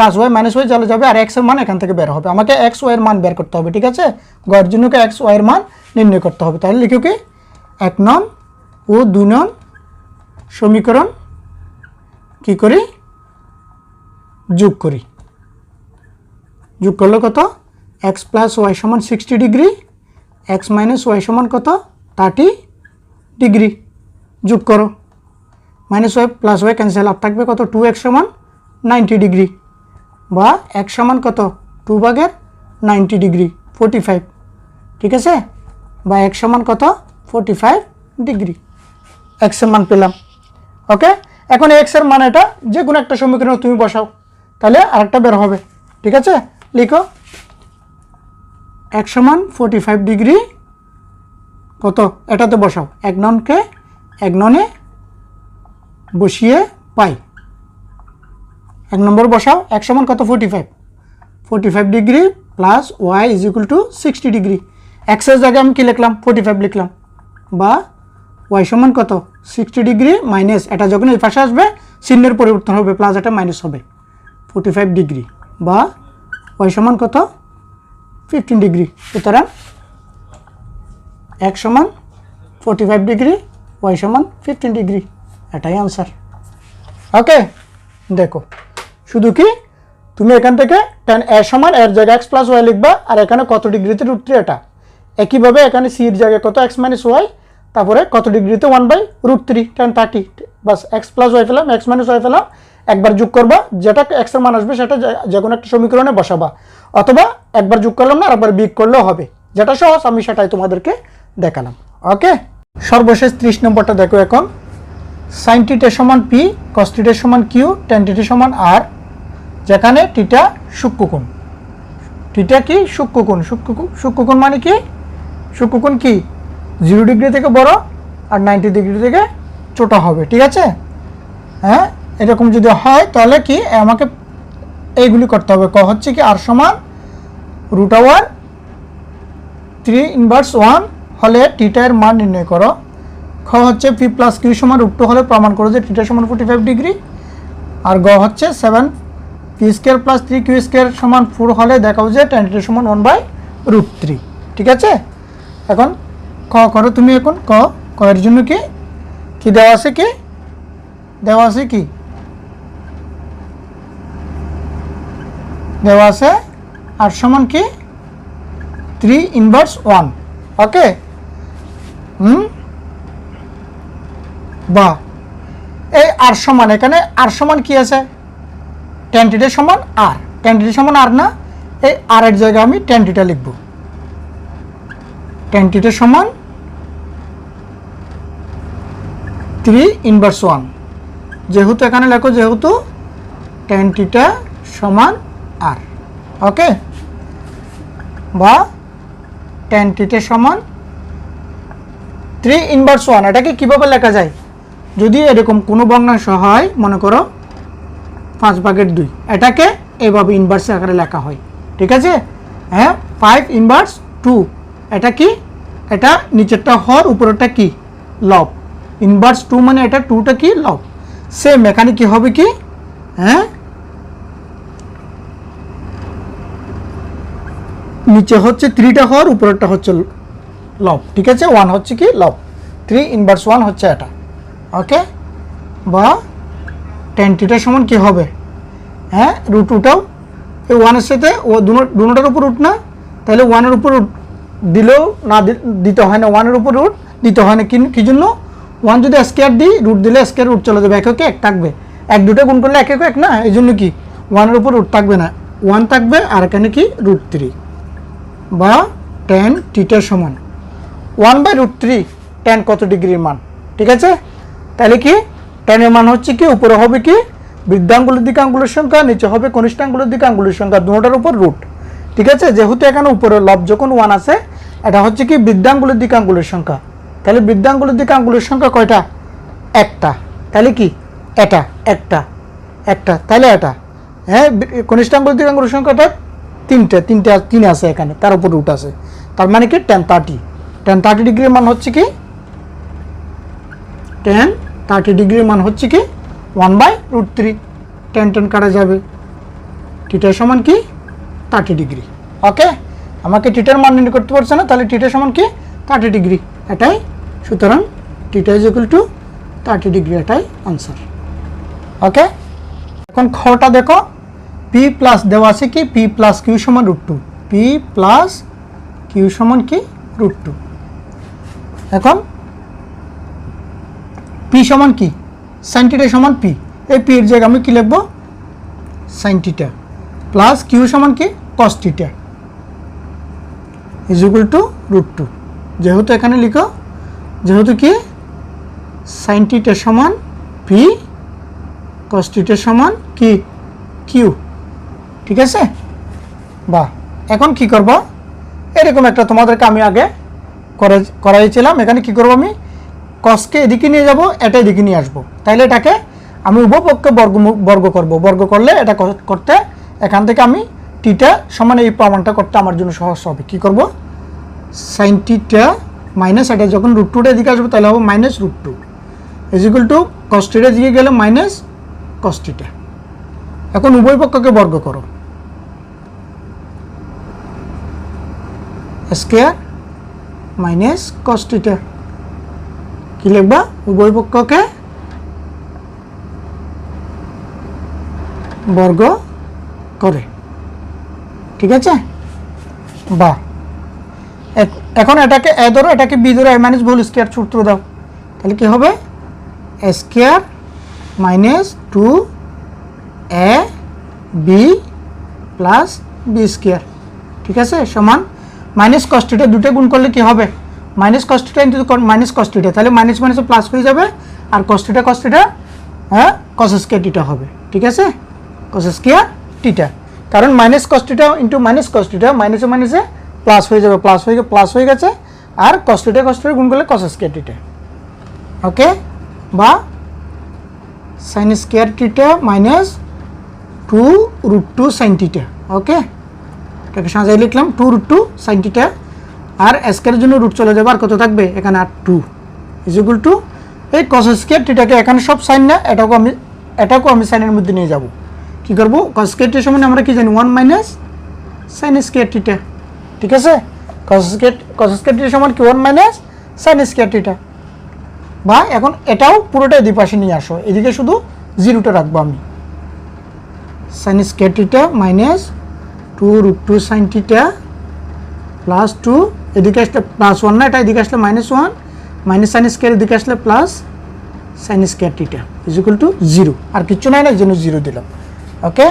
- y চলে যাবে, আর x এর মান এখান থেকে বের হবে। আমাকে x y এর মান বের করতে হবে। ঠিক আছে, গয়ের জন্য x y এর মান নির্ণয় করতে হবে। তাহলে লিখো কি 1 নং ও 2 নং সমীকরণ কি করি যোগ করি, যোগ করলে কত x + y সমান 60 ডিগ্রি, x - y সমান কত 30 ডিগ্রি, যোগ করো -y + y ক্যান্সেল, আর থাকবে কত 2x সমান 90 ডিগ্রি, বা x সমান কত 2/90 ডিগ্রি 45। ঠিক আছে, বা x সমান কত 45 ডিগ্রি, x এর মান পেলাম। ওকে, এখন x এর মান এটা যে কোনো একটা সমীকরণে তুমি বসাও, তাহলে আরেকটা বের হবে। ঠিক আছে, লিখো x সমান 45 ডিগ্রি কত, এটাতে বসাও, 1 ননকে 1 ননে বসিয়ে পাই 1 নম্বর বসাও, x সমান কত 45 degree plus y is equal two 60 degree. এক্সের জায়গায় আমি কী লিখলাম 45 লিখলাম, বা ওয়াই সমান কত 60 ডিগ্রি মাইনাস, এটা যখন এই পাশে আসবে চিহ্নের পরিবর্তন হবে, প্লাস এটা মাইনাস হবে 45 ডিগ্রি, বা ওয়াই সমান কত 15 ডিগ্রি। সুতরাং x সমান 45 ডিগ্রি, ওয়াই সমান 15 ডিগ্রি, এটাই আনসার। ওকে, দেখো শুধু কি তুমি এখান থেকে tan a সমান এর জায়গায় x প্লাস ওয়াই লিখবা, আর এখানে কত ডিগ্রিতে √3 এটা। একইভাবে এখানে c এর জায়গায় কত x মাইনাস ওয়াই, তারপরে কত ডিগ্রিতে 1/√3 tan 30, বাস x প্লাস ওয়াই পেলাম, x মাইনাস ওয়াই পেলাম, একবার যোগ করবা, যেটা x এর মান আসবে সেটা যে কোনো একটা সমীকরণে বসাবা, অথবা একবার যোগ করলাম না আবার বিয়োগ করলেও হবে, যেটা সহজ আমি সেটাই তোমাদেরকে দেখালাম। ওকে, সর্বশেষ 30 নম্বরটা দেখো। এখন sin θ সমান p, cos θ সমান q, tan θ সমান r, যেখানে থিটা সূক্ষ্মকোণ। থিটা কি সূক্ষ্মকোণ, সূক্ষ্মকোণ মানে কি, সূক্ষ্মকোণ কি 0 ডিগ্রি থেকে বড় আর 90 ডিগ্রি থেকে ছোট হবে, ঠিক আছে। হ্যাঁ, এরকম যদি হয় তাহলে কি আমাকে এইগুলি করতে হবে। ক হচ্ছে কি r সমান √3 ইনভার্স 1 হলে থিটা এর মান নির্ণয় করো। খ হচ্ছে p প্লাস q সমান √2 হলে প্রমাণ করো যে থিটা সমান 45 ডিগ্রি। আর গ হচ্ছে 7 p square plus 3 q square সমান 4 হলে দেখাও যে tan θ সমান 1/√3, ঠিক আছে। এখন ক করো তুমি। এখন ক এর জন্য কি দেওয়া আছে, কি দেওয়া আছে, কি দেওয়া আছে, r সমান কি 3 ইনভার্স 1। ওকে, বা এই r সমান, এখানে r সমান কি আছে tan θ সমান r, tan θ সমান r না, এই r এর জায়গায় আমি tan θ লিখব। tan θ সমান 3 ইনভার্স 1, যেহেতু এখানে লেখো যেহেতু tan θ সমান r। ওকে, বা tan θ সমান 3 ইনভার্স 1, এটাকে কিভাবে লেখা যায়, যদি এরকম কোনো ভগ্নাংশ হয়, মনে করো 5/2, এটাকে এইভাবে ইনভার্স আকারে লেখা হয়, ঠিক আছে। হ্যাঁ, 5 ইনভার্স 2, এটা কি, এটা নিচেরটা হর, উপরেরটা কি লব, ইনভার্স 2 মানে এটা 2টা কি লব। সেম এখানে কি হবে কি, হ্যাঁ নিচে হচ্ছে 3টা হর, উপরেরটা হচ্ছে লব, ঠিক আছে। 1 হচ্ছে কি লব, 3 ইনভার্স 1 হচ্ছে এটা। ওকে, বা tan θ সমান কি হবে, হ্যাঁ √2টাও এই 1-এর সাথে ও দুটোটার উপর রুট না, তাহলে 1-এর উপর রুট দিলেও না দিতে হয় না, 1-এর উপর রুট দিতে হয় না। কি জন্য, 1 যদি স্কয়ার দিই রুট দিলে স্কয়ার রুট চলে যাবে, এককে এক থাকবে, 1-2টা গুণ করলে এক না, এই জন্য কি 1-এর উপর রুট থাকবে না, 1 থাকবে, আর এখানে কি √3, বা tan θ সমান 1/√3 tan কত ডিগ্রির মান, ঠিক আছে। তাহলে কি tan এর মান হচ্ছে কি, উপরে হবে কি বৃদ্ধাঙ্গুলের দিকে আঙ্গুলের সংখ্যা, নিচে হবে কনিষ্ঠাঙ্গুলের দিকে আঙ্গুলের সংখ্যা, দুটোটার উপর রুট, ঠিক আছে। যেহেতু এখানে উপরে লব যখন 1 আছে, এটা হচ্ছে কি বৃদ্ধাঙ্গুলের দিকে আঙ্গুলের সংখ্যা, তাহলে বৃদ্ধাঙ্গুলের দিকে আঙ্গুলের সংখ্যা কয়টা, একটা, তাহলে কি এটা একটা, তাহলে এটা, হ্যাঁ কনিষ্ঠাঙ্গুলের দিকে আঙ্গুলের সংখ্যাটা 3 আছে এখানে, তার উপর রুট আছে, তার মানে কি tan 30 ডিগ্রির মান হচ্ছে কি, tan 30 ডিগ্রির মান হচ্ছে কি 1/√3, tan কাটা যাবে, θ সমান কি 30 ডিগ্রি। ওকে, আমাকে থিটার মান নির্ণয় করতে পারছে না, তাহলে থিটা সমান কি 30 ডিগ্রি, এটাই। সুতরাং θ = 30 ডিগ্রি, এটাই আনসার। ওকে, এখন খটা দেখো, p প্লাস দেওয়া আছে কি p প্লাস q সমান √2, p প্লাস q সমান কি √2। এখন p সমান কি sin θ সমান p, এই p এর জায়গায় আমি কি লিখব sin θ, প্লাস q সমান কি cos θ = √2, যেহেতু এখানে লিখো যেহেতু কি sin θ সমান p, cos θ সমান কি q, ঠিক আছে। বা এখন কি করব, এরকম একটা তোমাদেরকে আমি আগে করাইছিলাম, এখানে কি করব, আমি cosকে এদিকে নিয়ে যাব, এটা এদিকে নিয়ে আসবো, তাহলে এটাকে আমি উভয়পক্ষে বর্গ করব, বর্গ করলে এটা করতে এখান থেকে আমি θ সমান এই প্রমাণটা করতে আমার জন্য সহজ হবে। কি করব, সাইন থিটা মাইনাস এটা যখন রুট টুটা এদিকে আসবে তাহলে হবে minus root two is equal to cos theta দিকে গেলে মাইনাস কস থিটা। এখন উভয় পক্ষকে বর্গ করো, স্কয়ার মাইনাস কস থিটা। কি লিখবা? উভয় পক্ষকে বর্গ করে, ঠিক আছে? বা এখন এটাকে এ ধরো, এটাকে বি ধরো, এ মাইনাস হোল স্কয়ার সূত্র দাও, তাহলে কি হবে? এ square minus two A B plus B square, ঠিক আছে, সমান মাইনাস কস থিটা দুটো গুণ করলে কি হবে? Minus cos theta into minus cos theta, তাহলে মাইনাস মাইনাস প্লাস হয়ে যাবে, আর কস থিটা হ্যাঁ কস স্কয়ার থিটা হবে, ঠিক আছে? কস স্কয়ার থিটা, কারণ minus cos theta into minus cos theta মাইনাসে মাইনাসে প্লাস হয়ে যাবে, প্লাস হয়ে গেছে, আর কস থিটা গুণ করলে কস স্কয়ার থিটা, ওকে? বা sine square theta minus two root two sine theta, okay? এটাকে সাজাই লিখলাম 2 রুট 2 সাইন থিটা, আর স্কয়ারের জন্য রুট চলে যাবে, আর কত থাকবে এখানে? আর 2 ইজ ইকুয়াল টু এই কস স্কয়ার থিটাকে, এখানে সব সাইন না, এটাকেও আমি সাইনের মধ্যে নিয়ে যাব। কি করব? কস স্কয়ার থিটার সমান আমরা কি জানি? 1 মাইনাস সাইন স্কয়ার থিটা, ঠিক আছে? কস স্কয়ার থিটার সমান কি? 1 মাইনাস সাইন স্কয়ার থিটা। বা এখন এটাও পুরোটাই দুই পাশে নিয়ে আসো, এদিকে শুধু জিরোটা রাখবো আমি। Sine square theta minus 2 root 2 sine theta plus 2, এদিকে আসলে প্লাস 1 না, এটা এদিকে আসলে মাইনাস 1, মাইনাস সাইন স্কয়ার এদিকে আসলে plus sign square theta is equal to 0, আর কিচ্ছু নাই না, এই জন্য 0 দিলাম, ওকে?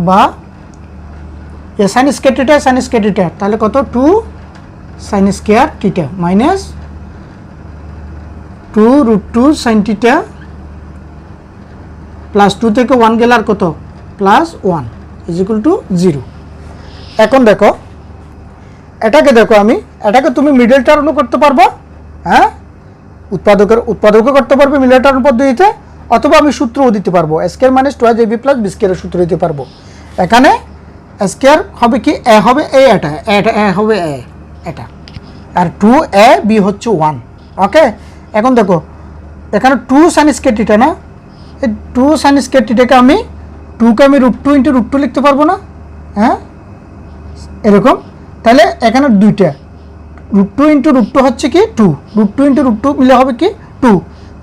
বা সাইন স্কয়ার থিটা তাহলে কত? 2 sine square theta minus 2 root 2 sine theta plus 2 থেকে 1 গেলে আর কত? Plus 1 is equal to 0। এখন দেখো এটাকে, এটাকে তুমি মিডল টার্মও করতে পারবো, হ্যাঁ, উৎপাদকও করতে পারবে মিডল টার্ম পদ্ধতিতে, অথবা আমি সূত্রও দিতে পারবো, square minus 2ab plus B স্কয়ারের সূত্র দিতে পারবো। এখানে স্কয়ার হবে কি? এ হবে এটা হবে এটা, আর 2ab হচ্ছে 1, ওকে? এখন দেখো এখানে 2 সাইন স্কয়ার থিটা না, এই 2 সাইন স্কয়ার থিটাকে আমি 2কে আমি রুট 2 ইন্টু রুট 2 লিখতে পারবো না, হ্যাঁ, এরকম। তাহলে এখানে দুইটা রুট 2 ইন্টু রুট 2 হচ্ছে কি? 2, রুট 2 ইন্টু রুট 2 মিলে হবে কি? 2,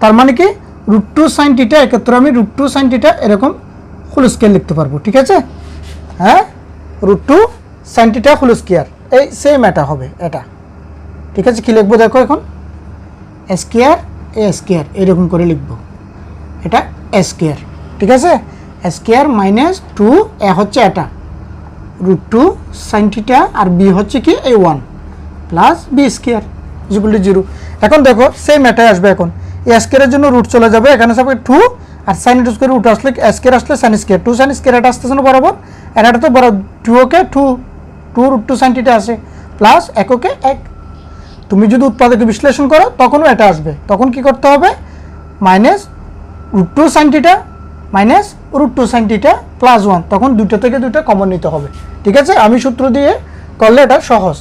তার মানে কি রুট 2 সাইন থিটা, এক্ষেত্রে আমি রুট 2 সাইন থিটা এরকম হোল স্কয়ার লিখতে পারবো, ঠিক আছে? হ্যাঁ, root 2 sine theta whole square, এই সেম এটা হবে এটা, ঠিক আছে? কি লিখবো দেখো, এখন স্কয়ার স্কয়ার এরকম করে লিখবো, এটা স্কয়ার, ঠিক আছে? স্কয়ার মাইনাস 2 এ হচ্ছে এটা রুট 2 সাইন থিটা, আর বি হচ্ছে কি? এই 1 plus B square is equal to 0। এখন দেখো সেম এটাই আসবে, এখন এই স্কয়ারের জন্য রুট চলে যাবে, এখানে যাবে 2, আর সাইন স্কয়ার রুট আসলে স্কয়ার আসলে সাইন স্কয়ার, 2 সাইন স্কয়ার এটা আসতেছে না বরাবর, এটা তো বড় 2 ওকে 2 রুট 2 সাইন থিটা আছে, প্লাস এককে 1। তুমি যদি উৎপাদকে বিশ্লেষণ করো তখনও এটা আসবে, তখন কি করতে হবে? Minus root 2 sine theta minus root 2 sine theta plus 1, তখন দুটো থেকে দুটো কমন নিতে হবে, ঠিক আছে? আমি সূত্র দিয়ে করলে এটা সহজ,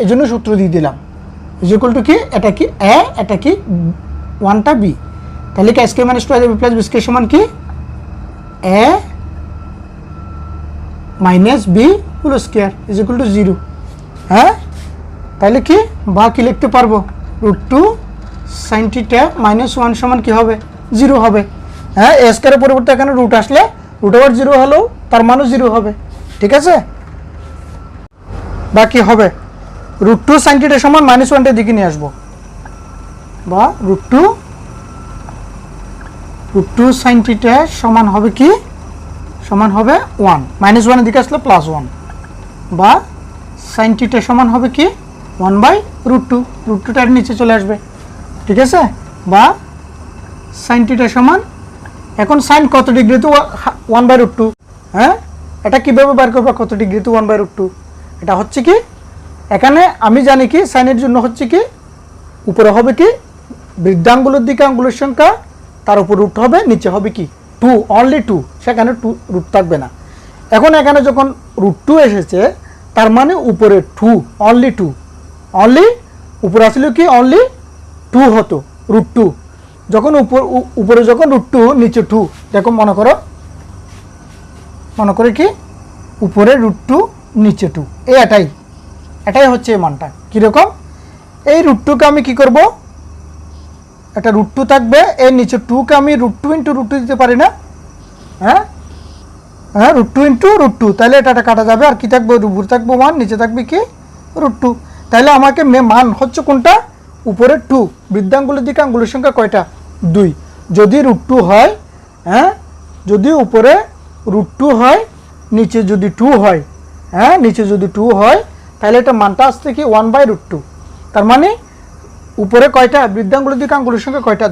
এই জন্য সূত্র দিয়ে দিলাম। ইজ ইকুয়াল টু কি? এটা কি এ, এটা কি 1টা বি, তাহলে কি square minus 2ab plus B square সমান কি? A minus B whole square is equal to 0, হ্যাঁ? তাহলে কি? বা কি লিখতে পারবো? রুট 2 সাইন থিটা মাইনাস 1 সমান কি হবে? 0 হবে, হ্যাঁ? এ স্কয়ারের পরিবর্তে এখানে রুট আসলে রুট ওভার 0 হলেও তার মানও 0 হবে, ঠিক আছে? বা কি হবে? রুট 2 সাইন থিটা সমান মাইনাস 1টার দিকে নিয়ে আসবো, বা রুট 2 সাইন থিটা সমান হবে কি? সমান হবে 1, মাইনাস 1 এর দিকে আসলে প্লাস 1, বা সাইন থিটা সমান হবে কি? 1/√2, রুট 2টার নিচে চলে আসবে, ঠিক আছে? বা সাইন থিটা সমান, এখন সাইন কত ডিগ্রিতে? 1/√2, হ্যাঁ? এটা কিভাবে বার করবো কত ডিগ্রিতে 1/√2? এটা হচ্ছে কি, এখানে আমি জানি কি সাইনের জন্য হচ্ছে কি উপরে হবে কি বৃদ্ধাঙ্গুলের দিকে আঙ্গুলের সংখ্যা, তার উপর রুট হবে, নিচে হবে কি 2, অনলি 2, সেখানে 2 রুট থাকবে না। এখন এখানে যখন √2 এসেছে তার মানে উপরে 2, অনলি 2, অনলি উপরে আসলে কি অনলি 2 হতো √2, যখন উপরে যখন √2 নিচে 2, দেখো মনে করে কি উপরে √2 নিচে 2, এটাই হচ্ছে এই মানটা। কীরকম, এই √2কে আমি কি করব, এটা √2 থাকবে, এর নিচে 2কে আমি √2 × √2 দিতে পারি না, হ্যাঁ √2 × √2, তাহলে এটা কাটা যাবে, আর কি থাকবে, উপরে থাকবে 1, নিচে থাকবে কি √2। তাহলে আমাকে মান হচ্ছে কোনটা, উপরে 2, বৃদ্ধাঙ্গুলের দিকে আঙ্গুলের সংখ্যা কয়টা, 2। যদি √2 হয়, হ্যাঁ যদি উপরে √2 হয়, নিচে যদি 2 হয়, হ্যাঁ নিচে যদি 2 হয়, তাহলে এটা মানটা আসছে কি 1/√2। তার মানে উপরে কয়টা, বৃদ্ধাঙ্গুলের দিকে আঙ্গুলের সংখ্যা কয়টা,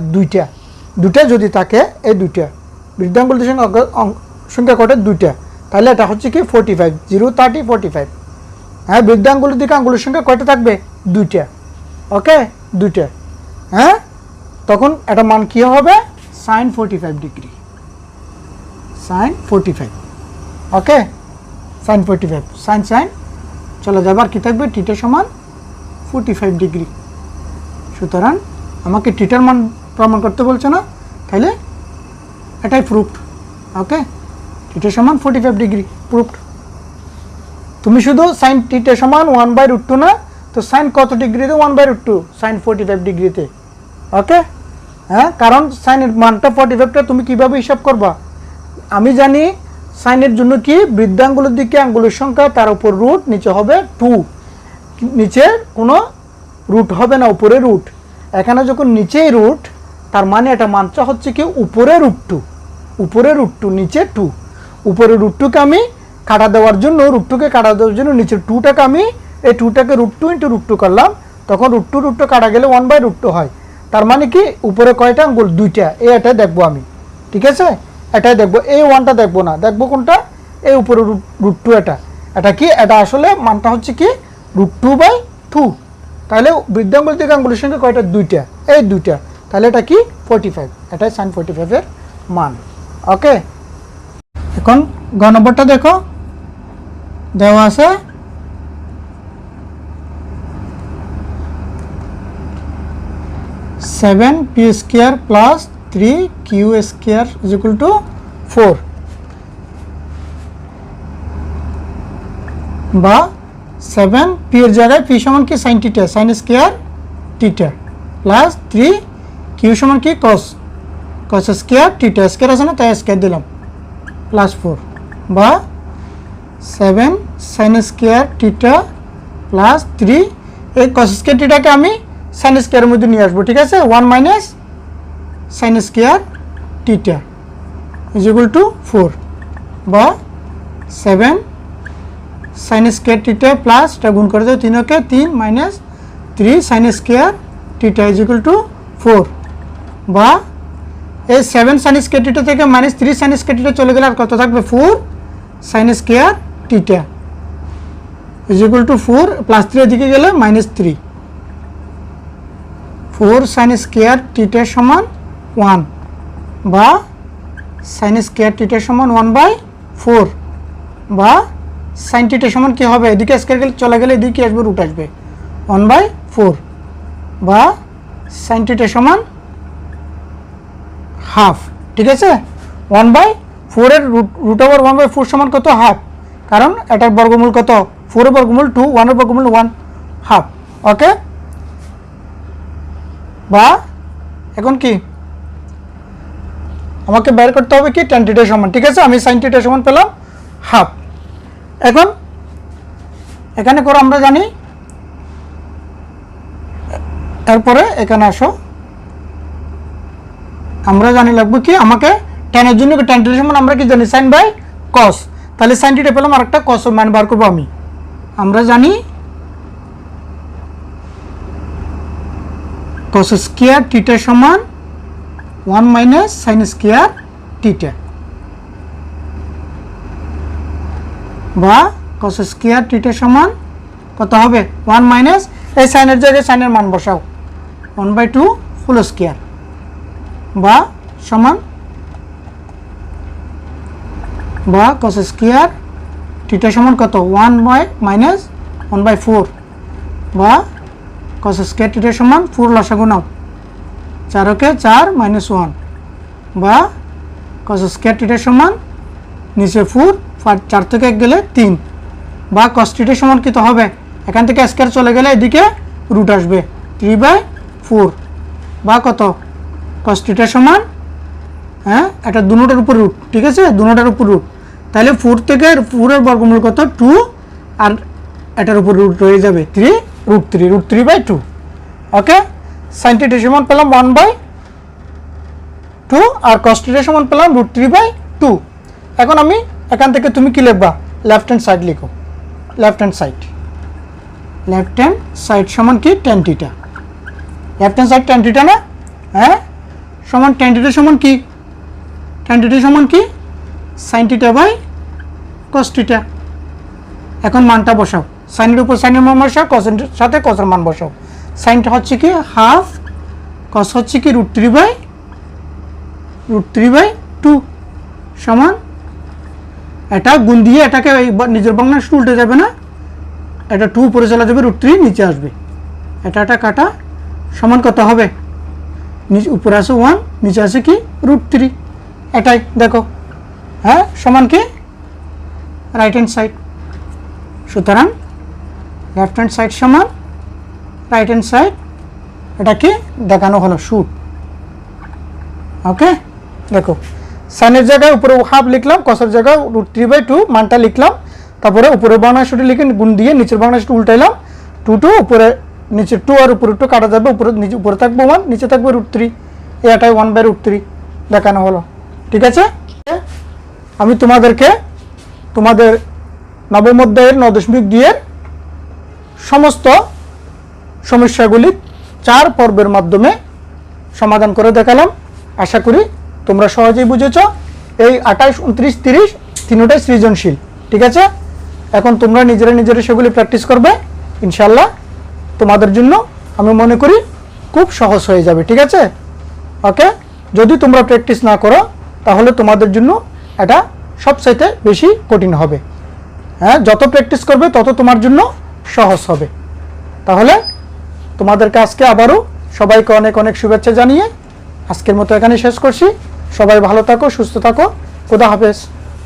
2টা যদি থাকে, এই 2টা বৃদ্ধাঙ্গুলের সংখ্যা কয়টা, 2টা, তাহলে এটা হচ্ছে কি 45, 0, 30, 45। হ্যাঁ বৃদ্ধাঙ্গুলের দিকে আঙ্গুলের সংখ্যা কয়টা থাকবে, 2টা, ওকে 2টা, হ্যাঁ তখন এটা মান কি হবে, sin 45 ডিগ্রি, sin 45, ওকে sin 45, sin চলে যাবে, আর কি থাকবে, টিটা সমান 45 ডিগ্রি। সুতরাং আমাকে টিটার মান প্রমাণ করতে বলছে না, তাহলে এটাই প্রুফড, ওকে টিটা সমান 45 ডিগ্রি প্রুফড। তুমি শুধু sin টিটা সমান 1/√2 না, তো sin কত ডিগ্রিতে, 1/√2, sin 45 ডিগ্রিতে, ওকে হ্যাঁ কারণ সাইনের মানটা 45টা তুমি কিভাবে হিসাব করবা, আমি জানি সাইনের জন্য কি বৃদ্ধাঙ্গুলের দিকে আঙ্গুলের সংখ্যা, তার উপর রুট, নিচে হবে 2, নিচে কোনো রুট হবে না, উপরে রুট। এখানে যখন নিচেই রুট, তার মানে এটা মানটা হচ্ছে কি উপরে √2, নিচে 2। উপরে √2কে আমি কাটা দেওয়ার জন্য, নিচের 2টাকে আমি এই 2টাকে √2 × √2 করলাম, তখন √2 কাটা গেলে 1/√2 হয়। তার মানে কি উপরে কয়টা আঙ্গুল, 2টা, এটাই দেখবো আমি, ঠিক আছে এটাই দেখবো, এই 1টা দেখবো না, দেখবো কোনটা, এই উপরে √2, এটা কি, এটা আসলে মানটা হচ্ছে কি √2/2। তাহলে বৃদ্ধাঙ্গুল থেকে আঙ্গুলের সংখ্যা কয়টা, 2টা, এই 2টা, তাহলে এটা কি 45, এটাই sin 45 এর মান, ওকে। এখন গ নম্বরটা দেখো, দেওয়া আছে 7p² + 3q² = 4, বা 7p এর জায়গায় p সমান কি sin θ, sin² θ প্লাস 3q সমান কি cos cos² θ, স্কয়ার আছে না, তাই স্কয়ার দিলাম, প্লাস 4, বা 7 sin² θ প্লাস 3, এই cos² θটাকে আমি sin স্কয়ারের মধ্যে নিয়ে আসবো, ঠিক আছে, 1 মাইনাস sin² θ = 4, বা 7 sin² θ প্লাস, এটা গুণ করে দাও 3কে, 3 মাইনাস 3 sin² θ = 4, বা এই 7 sin² θ থেকে মাইনাস 3 sin² θ চলে গেলে আর কত থাকবে, 4 sin² θ = 4, প্লাস 3 এদিকে গেলে -3, 4 sin² θ সমান 1, বা sin² θ সমান 1/4, বা sin θ সমান কি হবে, এদিকে স্কয়ার গেলে চলে গেলে এদিকে আসবে, রুট আসবে, 1/4, বা sin θ সমান হাফ, ঠিক আছে, 1/4 এর √1/4 সমান কত, হাফ, কারণ এটার বর্গমূল কত, 4 এর বর্গমূল 2, 1 এর বর্গমূল 1, হাফ, ওকে। বা এখন কি আমাকে বের করতে হবে কি tan θ সমান, ঠিক আছে, আমি sin θ সমান পেলাম হাফ। এখন এখানে করে আমরা জানি, তারপরে এখানে আসো, আমরা জানি লাগবে কি, আমাকে tan এর জন্য tan θ সমান আমরা কি জানি, sin বাই cos, তাহলে sin θ পেলাম, আর একটা cos এর মান বার করব আমি, আমরা জানি cos² θ সমান 1 মাইনাস sin² θ, বা cos² θ সমান কত হবে, 1 মাইনাস, এই সাইনের জায়গায় সাইনের মান বসাও, 1/2 হোল স্কয়ার, বা সমান, বা cos² θ সমান কত, 1 মাইনাস 1/4, বা কস স্কয়ার থিটা সমান 4 লসাগু নাও, 4 ওকে 4 মাইনাস 1, বা কস স্কয়ার থিটা সমান নিচে 4 4 থেকে 1 গেলে 3, বা কস থিটা সমান কত হবে, এখান থেকে স্কয়ার চলে গেলে এদিকে রুট আসবে 3/4, বা কত কস থিটা সমান এটা দুটোটার উপর রুট, ঠিক আছে, দুটোটার উপর রুট, তাহলে 4 থেকে 4 এর বর্গমূল কত 2, আর এটার উপর রুট রয়ে যাবে 3 √3/2। ওকে, সাইন থিটা সমান পেলাম 1/2 আর কস থিটা সমান পেলাম √3/2। এখন আমি এখান থেকে তুমি কি লিখবা, লেফট হ্যান্ড সাইড লিখো, লেফট হ্যান্ড সাইড সমান কি tan theta, left hand side tan theta না, সমান tan থিটা সমান কি, tan থিটা সমান কি sin theta by cos theta. এখন মানটা বসাও, সাইনের উপর সাইনের মান বসাও, কসের সাথে কসের মান বসাও। সাইনটা হচ্ছে কি হাফ, কস হচ্ছে কি √3/2 সমান, এটা গুণ দিয়ে এটাকে নিজের বাংলা উল্টে যাবে না, এটা 2 উপরে চলে যাবে, √3 নিচে আসবে, এটা কাটা সমান কত হবে, নিচে উপরে আছে 1, নিচে আছে কি √3, এটাই দেখো, সমান কি রাইট হ্যান্ড সাইড। সুতরাং লেফট হ্যান্ড সাইড সমান রাইট হ্যান্ড সাইড, এটা কি দেখানো হলো শুট। ওকে, দেখো সাইনের জায়গায় উপরে হাফ লিখলাম, কসের জায়গায় √3/2 মানটা লিখলাম, তারপরে উপরে বাংলাদেশটি লিখে গুণ দিয়ে নিচের বাংলাদেশটি উল্টাইলাম, 2 উপরে নিচে 2 আর উপরে 2 কাটা যাবে, উপরে থাকবে 1, নিচে থাকবে √3, এটাই 1/√3 দেখানো হলো, ঠিক আছে। আমি তোমাদেরকে তোমাদের নবম অধ্যায়ের 9.2 এর সমস্ত সমস্যাগুলি 4 পর্বের মাধ্যমে সমাধান করে দেখালাম। আশা করি তোমরা সহজেই বুঝেছ। এই 28, 29, 30 তিনটাই সৃজনশীল, ঠিক আছে। এখন তোমরা নিজেরা সেগুলি প্র্যাকটিস করবে, ইনশাল্লাহ তোমাদের জন্য আমি মনে করি খুব সহজ হয়ে যাবে, ঠিক আছে। ওকে, যদি তোমরা প্র্যাকটিস না করো তাহলে তোমাদের জন্য এটা সবচাইতে বেশি কঠিন হবে। যত প্র্যাকটিস করবে তত তোমার জন্য সহজ হবে। তাহলে তোমাদেরকে আজকে আবারও সবাইকে অনেক অনেক শুভেচ্ছা জানিয়ে আজকের মতো এখানে শেষ করছি। সবাই ভালো থাকো, সুস্থ থাকো, খোদা হাফেজ।